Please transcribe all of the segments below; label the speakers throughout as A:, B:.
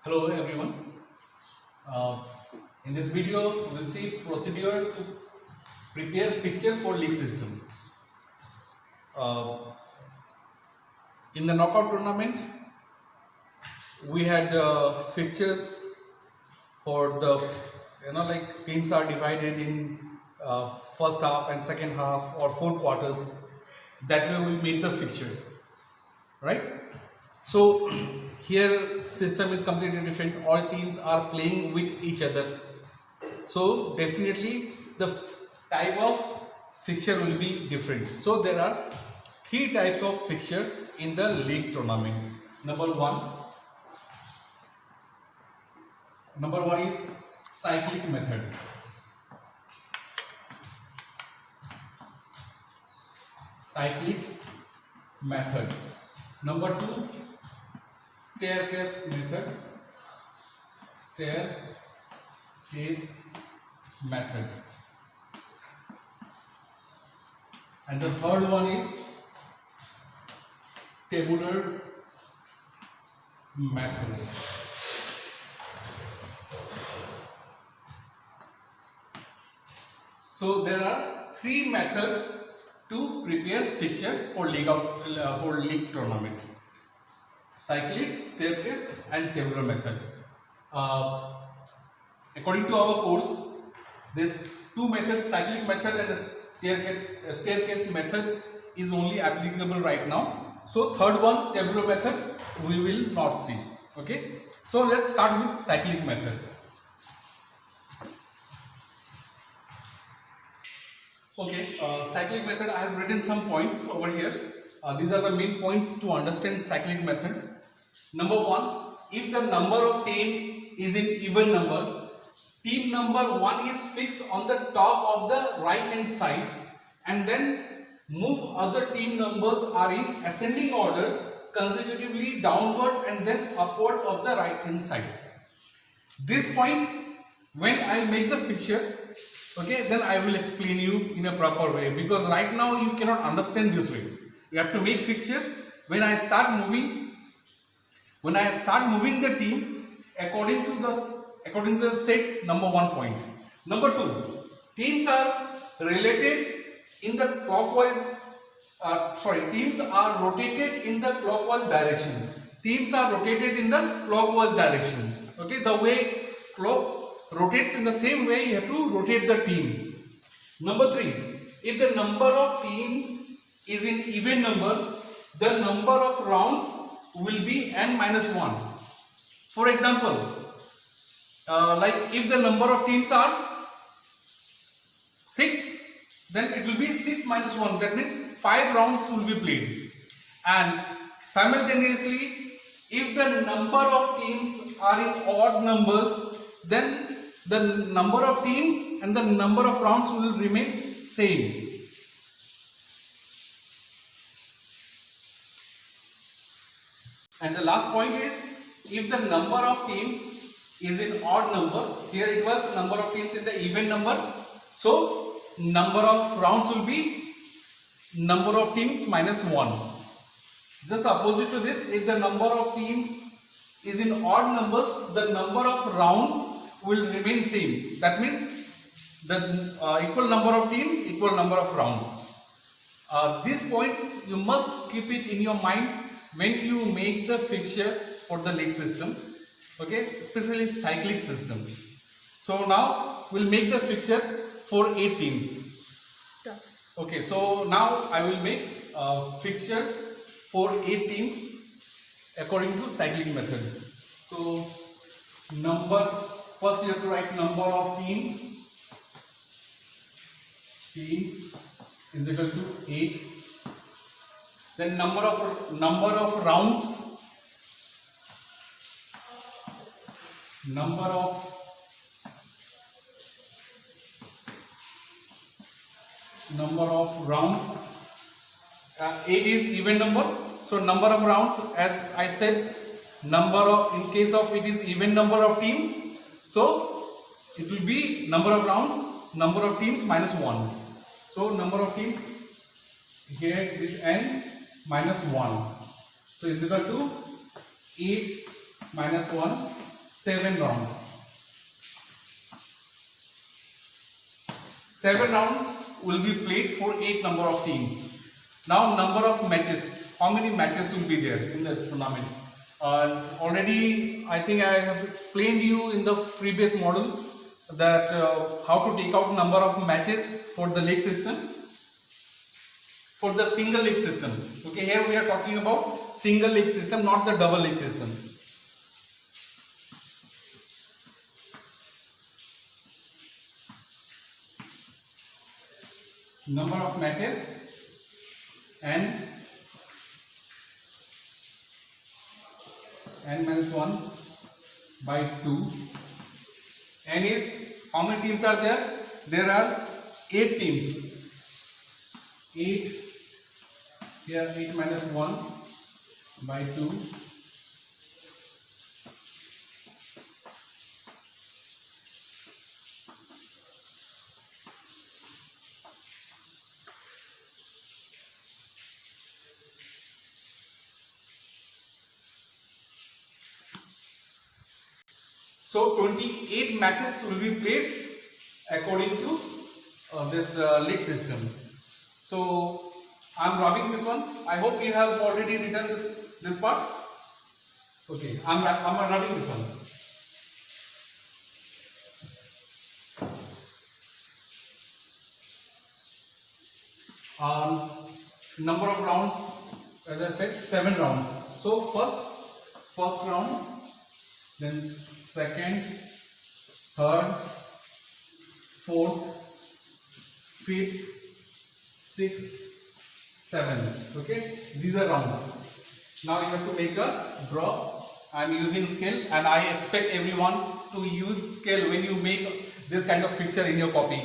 A: Hello everyone. Uh, in this video, we will see procedure to prepare fixture for league system. Uh, in the knockout tournament, we had fixtures for the like teams are divided in first half and second half or 4 quarters. That way we made the fixture, right? So here system is completely different. All teams are playing with each other. So definitely the type of fixture will be different. So there are 3 types of fixture in the league tournament. Number one is cyclic method. Cyclic method. Number 2, staircase method. Staircase method. And the third one is tabular method. So there are 3 methods to prepare fixture for league tournament: cyclic, staircase, and tabular method. According to our course, this 2 methods, cyclic method and staircase method, is only applicable right now. So third one, tabular method, we will not see. Okay. So let's start with cyclic method. Okay, cyclic method, I have written some points over here. These are the main points to understand cyclic method. Number 1, if the number of teams is in even number, team number 1 is fixed on the top of the right hand side, and then move other team numbers are in ascending order consecutively downward and then upward of the right hand side. This point, when I make the fixture, okay, then I will explain you in a proper way, because right now you cannot understand this way. You have to make fixture when I start moving the team according to the set. Number 1 point. Number 2, teams are related in the teams are rotated in the clockwise direction. Teams are rotated in the clockwise direction. Okay, the way clock rotates, in the same way you have to rotate the team. Number 3, if the number of teams is in even number, the number of rounds will be n-1. For example, like if the number of teams are 6, then it will be 6 minus 1. That means 5 rounds will be played. And simultaneously, if the number of teams are in odd numbers, then the number of teams and the number of rounds will remain same. And the last point is, if the number of teams is in odd number, here it was number of teams in the even number, so number of rounds will be number of teams minus 1. Just opposite to this, if the number of teams is in odd numbers, the number of rounds will remain same. That means the equal number of teams, equal number of rounds. These points you must keep it in your mind when you make the fixture for the league system, okay, especially cyclic system. So now we'll make the fixture for 8 teams. Okay, so now I will make a fixture for 8 teams according to cyclic method. So first you have to write number of teams. Is equal to 8. Then number of rounds. Number of rounds. 8 is even number. So number of rounds, as I said, in case of it is even number of teams, so it will be number of rounds, number of teams minus 1. So number of teams, here it is n minus 1. So is equal to 8 minus 1 7 rounds. 7 rounds will be played for 8 number of teams. Now number of matches. How many matches will be there in this tournament? Already I think I have explained you in the previous model that how to take out number of matches for the league system. For the single league system. Okay, here we are talking about single league system, not the double league system. Number of matches and n minus 1 by 2. N is, how many teams are there? There are 8 teams. 8, here 8 minus 1 by 2. So 28 matches will be played according to this league system. So I am rubbing this one. I hope you have already written this part. Okay, I'm rubbing this one. Number of rounds, as I said, 7 rounds. So first round, then second, third, fourth, fifth, sixth, seventh. Okay, these are rounds. Now you have to make a draw. I am using scale, and I expect everyone to use scale when you make this kind of picture in your copy.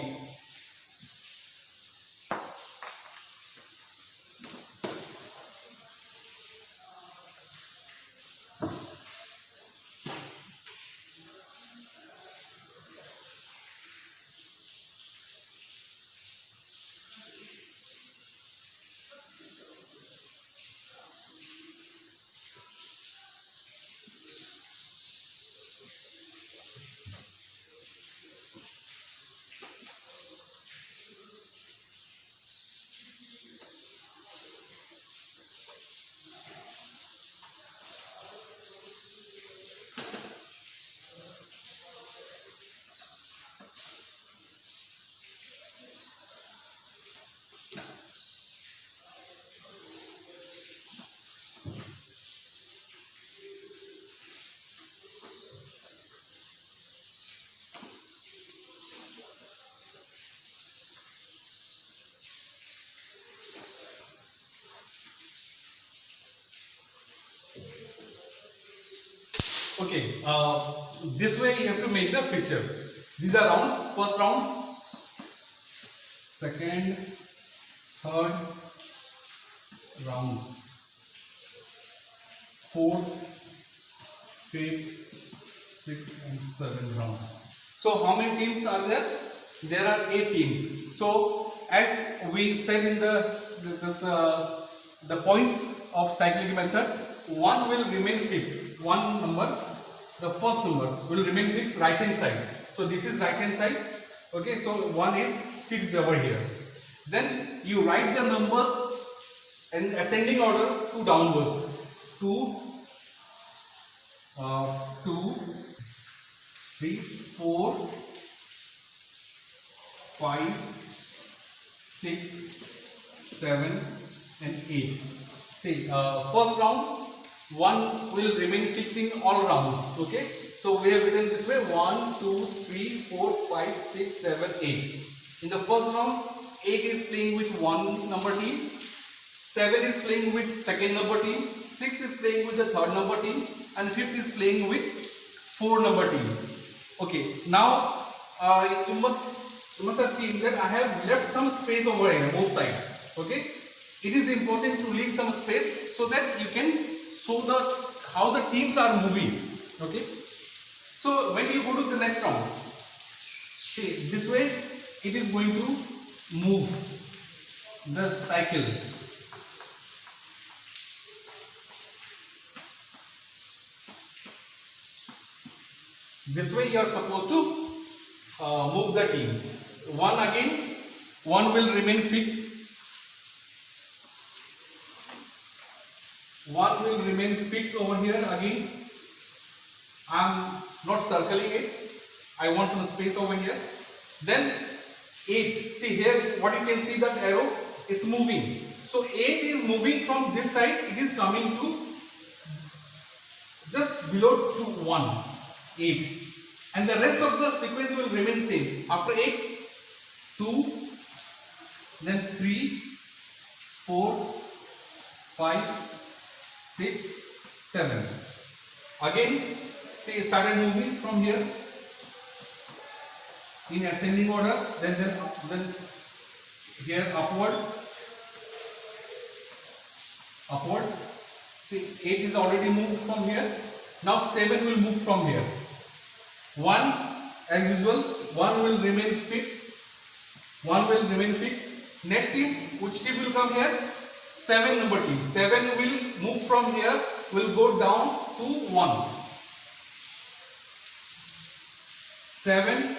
A: Okay, this way you have to make the picture. These are rounds. First round, second, third rounds, fourth, fifth, sixth, and seventh round. So how many teams are there? There are 8 teams. So as we said in the points of cyclic method, one will remain fixed. One number, the first number will remain fixed right hand side. So this is right hand side. Okay, so one is fixed over here. Then you write the numbers in ascending order to downwards. 2, 3, 4, 5, 6, 7, and 8. See, first round, one will remain fixed in all rounds. Okay, so we have written this way: 1, 2, 3, 4, 5, 6, 7, 8. In the first round, 8 is playing with one number team, 7 is playing with second number team, 6 is playing with the third number team, and 5th is playing with 4 number team. Okay, now you must have seen that I have left some space over here, both sides. Okay, it is important to leave some space so that you can show how the teams are moving. Okay, so when you go to the next round, see, this way it is going to move the cycle. This way you are supposed to move the team. One again, one will remain fixed. One will remain fixed over here again. I am not circling it. I want some space over here. Then 8. See here, what you can see, that arrow, it's moving. So 8 is moving from this side. It is coming to just below to 1. 8. And the rest of the sequence will remain same. After 8, 2, then 3, 4, 5, 6, 7. Again, see, it started moving from here in ascending order. Then here upward. See, 8 is already moved from here. Now 7 will move from here. 1, as usual, 1 will remain fixed. 1 will remain fixed. Next team, which team will come here? 7 number team. 7 will move from here, will go down to 1. 7,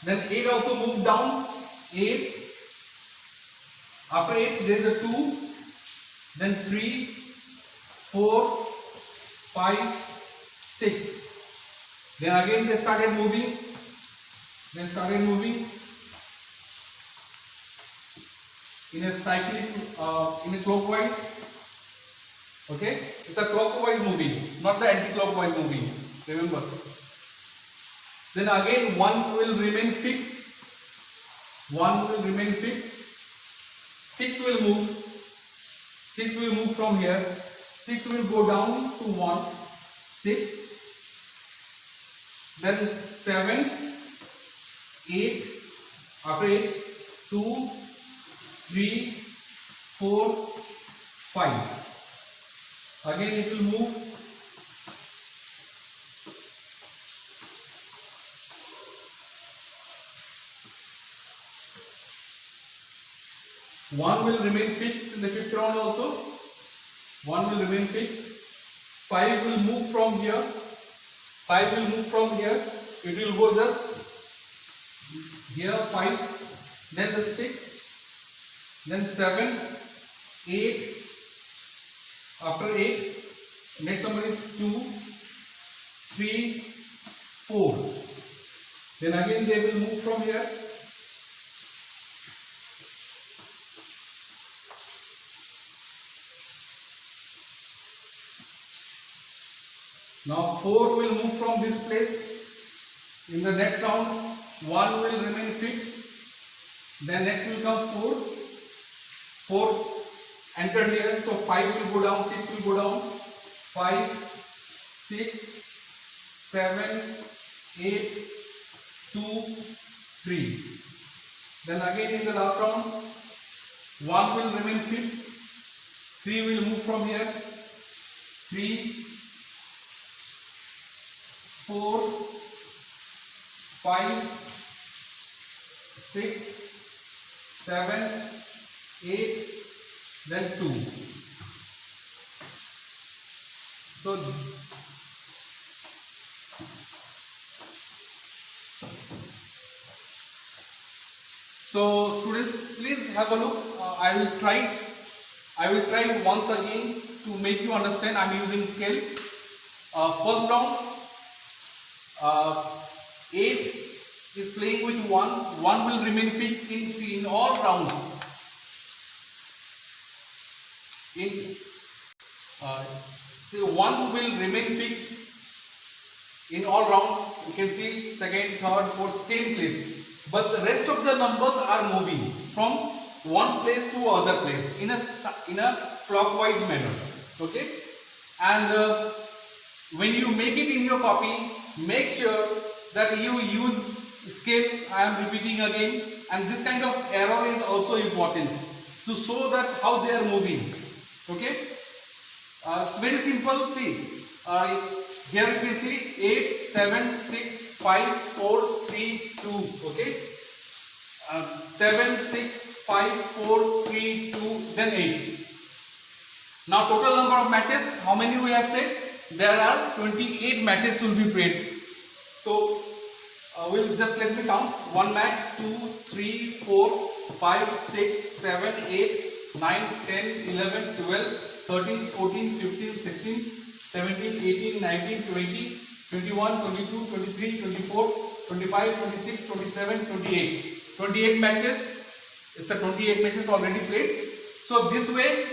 A: then 8 also move down. 8. After 8, there is a 2, then 3, 4, 5, 6. Then again they started moving. In a cyclic, in a clockwise. Okay, it's a clockwise moving, not the anti-clockwise moving. Remember. Then again 1 will remain fixed. 1 will remain fixed. 6 will move. 6 will move from here. 6 will go down to 1. 6. Then 7, 8. After 8, 2, 3, 4, 5. Again it will move. One will remain fixed in the fifth round also. 1 will remain fixed. 5 will move from here. 5 will move from here. It will go just here. 5. Then the 6. Then 7, 8. After 8, next number is 2, 3, 4. Then again they will move from here. Now 4 will move from this place. In the next round, 1 will remain fixed. Then next will come 4. 4 entered here, so 5 will go down, 6 will go down. 5, 6, 7, 8, 2, 3. Then again in the last round, 1 will remain fixed. 3 will move from here. 3, 4, 5, 6, 7, 8, then 2. So students, please have a look. I will try once again to make you understand. I am using scale. First round, 8 is playing with 1. 1 will remain fixed in all rounds. So 1 will remain fixed in all rounds. You can see second, third, fourth, same place. But the rest of the numbers are moving from one place to other place in a clockwise manner. Okay, and when you make it in your copy, make sure that you use scale. I am repeating again, and this kind of arrow is also important to show that how they are moving. Okay, it's very simple. See, here you can see 8, 7, 6, 5, 4, 3, 2. Okay, 7, 6, 5, 4, 3, 2, then 8. Now total number of matches, how many we have said? There are 28 matches will be played. So we'll just let me count. One match, 2, 3, 4, 5, 6, 7, 8, 9, 10, 11, 12, 13, 14, 15, 16, 17, 18, 19, 20, 21, 22, 23, 24, 25, 26, 27, 28. 28 matches. It's a 28 matches already played. So this way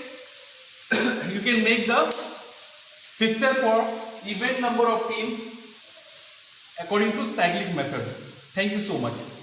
A: you can make the fixture for even number of teams according to cyclic method. Thank you so much.